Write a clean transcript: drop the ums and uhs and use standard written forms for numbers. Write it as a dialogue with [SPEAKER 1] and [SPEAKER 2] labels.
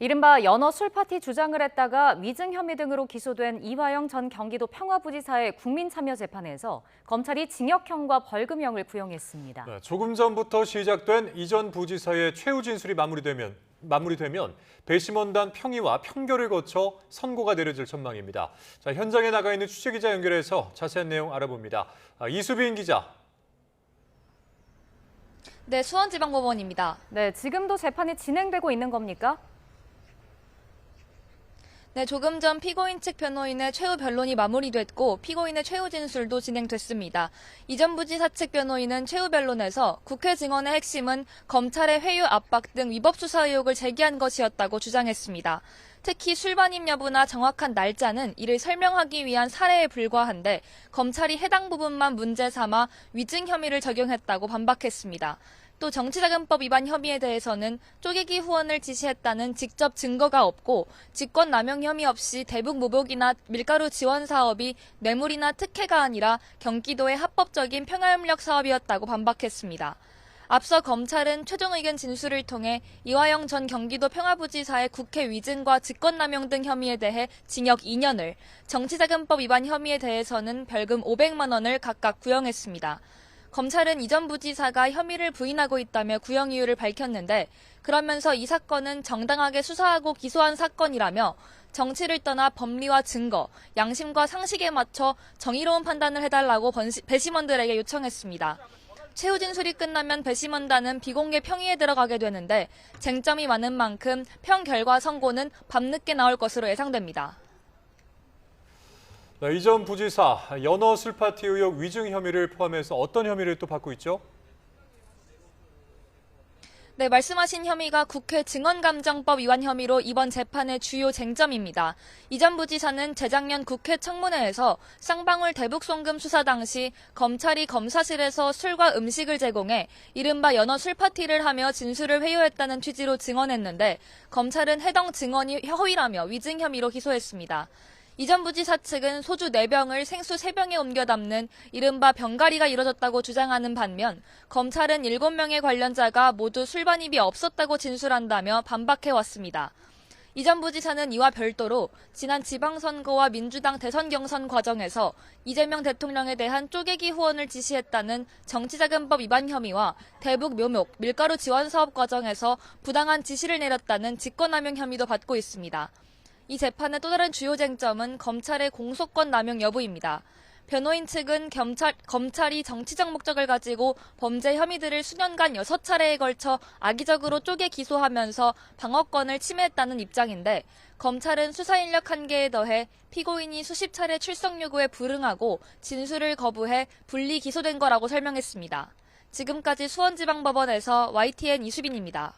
[SPEAKER 1] 이른바 연어 술파티 주장을 했다가 위증 혐의 등으로 기소된 이화영 전 경기도 평화부지사의 국민참여재판에서 검찰이 징역형과 벌금형을 구형했습니다.
[SPEAKER 2] 조금 전부터 시작된 이 전 부지사의 최후 진술이 마무리되면 배심원단 평의와 평결을 거쳐 선고가 내려질 전망입니다. 현장에 나가 있는 취재기자 연결해서 자세한 내용 알아봅니다. 이수빈 기자.
[SPEAKER 3] 네, 수원지방법원입니다.
[SPEAKER 1] 네, 지금도 재판이 진행되고 있는 겁니까?
[SPEAKER 3] 네, 조금 전 피고인 측 변호인의 최후 변론이 마무리됐고 피고인의 최후 진술도 진행됐습니다. 이 전 부지사 측 변호인은 최후 변론에서 국회 증언의 핵심은 검찰의 회유 압박 등 위법 수사 의혹을 제기한 것이었다고 주장했습니다. 특히 술반입 여부나 정확한 날짜는 이를 설명하기 위한 사례에 불과한데 검찰이 해당 부분만 문제 삼아 위증 혐의를 적용했다고 반박했습니다. 또 정치자금법 위반 혐의에 대해서는 쪼개기 후원을 지시했다는 직접 증거가 없고 직권남용 혐의 없이 대북 모복이나 밀가루 지원 사업이 뇌물이나 특혜가 아니라 경기도의 합법적인 평화협력 사업이었다고 반박했습니다. 앞서 검찰은 최종 의견 진술을 통해 이화영 전 경기도 평화부지사의 국회 위증과 직권남용 등 혐의에 대해 징역 2년을, 정치자금법 위반 혐의에 대해서는 벌금 500만 원을 각각 구형했습니다. 검찰은 이 전 부지사가 혐의를 부인하고 있다며 구형 이유를 밝혔는데 그러면서 이 사건은 정당하게 수사하고 기소한 사건이라며 정치를 떠나 법리와 증거, 양심과 상식에 맞춰 정의로운 판단을 해달라고 배심원들에게 요청했습니다. 최후 진술이 끝나면 배심원단은 비공개 평의에 들어가게 되는데 쟁점이 많은 만큼 평 결과 선고는 밤늦게 나올 것으로 예상됩니다.
[SPEAKER 2] 이 전 부지사, 연어 술파티 의혹 위증 혐의를 포함해서 어떤 혐의를 또 받고 있죠?
[SPEAKER 3] 네, 말씀하신 혐의가 국회 증언감정법 위반 혐의로 이번 재판의 주요 쟁점입니다. 이 전 부지사는 재작년 국회 청문회에서 쌍방울 대북송금 수사 당시 검찰이 검사실에서 술과 음식을 제공해 이른바 연어 술파티를 하며 진술을 회유했다는 취지로 증언했는데 검찰은 해당 증언이 허위라며 위증 혐의로 기소했습니다. 이 전 부지사 측은 소주 4병을 생수 3병에 옮겨 담는 이른바 병가리가 이뤄졌다고 주장하는 반면 검찰은 7명의 관련자가 모두 술반입이 없었다고 진술한다며 반박해왔습니다. 이 전 부지사는 이와 별도로 지난 지방선거와 민주당 대선 경선 과정에서 이재명 대통령에 대한 쪼개기 후원을 지시했다는 정치자금법 위반 혐의와 대북 묘목, 밀가루 지원 사업 과정에서 부당한 지시를 내렸다는 직권남용 혐의도 받고 있습니다. 이 재판의 또 다른 주요 쟁점은 검찰의 공소권 남용 여부입니다. 변호인 측은 검찰이 정치적 목적을 가지고 범죄 혐의들을 수년간 6차례에 걸쳐 악의적으로 쪼개 기소하면서 방어권을 침해했다는 입장인데 검찰은 수사 인력 한계에 더해 피고인이 수십 차례 출석 요구에 불응하고 진술을 거부해 분리 기소된 거라고 설명했습니다. 지금까지 수원지방법원에서 YTN 이수빈입니다.